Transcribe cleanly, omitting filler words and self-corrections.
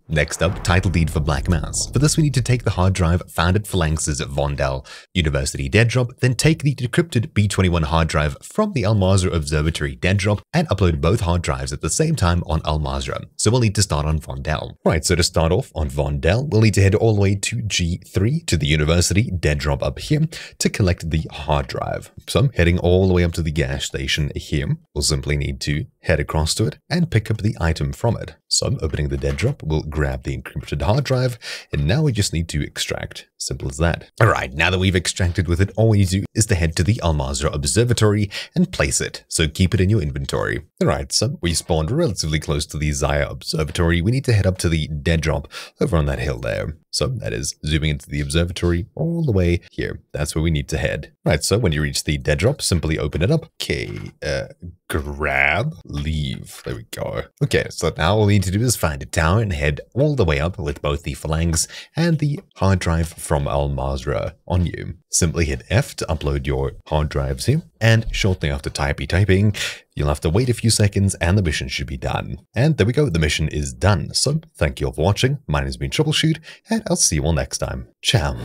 Next up, title deed for Black Mous. For this, we need to take the hard drive found at Phalanx's Vondel University dead drop, then take the decrypted B21 hard drive from the Mazrah observatory dead drop and upload both hard drives at the same time on Mazrah. So we'll need to start on Vondel. Right, so to start off on Vondel, we'll need to head all the way to G3 to the university dead drop up here to collect the hard drive. So heading all the way up to the gas station here, we'll simply need to head across to it and pick up the item from it. So opening the dead drop, we'll grab the encrypted hard drive, and now we just need to extract. Simple as that. Alright, now that we've extracted with it, all we need to do is to head to the Mazrah observatory and place it, so keep it in your inventory. Alright, so we spawned relatively close to the Zaya observatory. We need to head up to the dead drop over on that hill there. So that is zooming into the observatory all the way here. That's where we need to head. Right, so when you reach the dead drop, simply open it up. Okay, grab, leave. There we go. Okay, so now all we need to do is find a tower and head all the way up with both the Phalanx and the hard drive from Mazrah on you. Simply hit F to upload your hard drives here, and shortly after typing, you'll have to wait a few seconds and the mission should be done. And there we go, the mission is done. So thank you all for watching. Mine has been Troubleshoot, and I'll see you all next time. Ciao.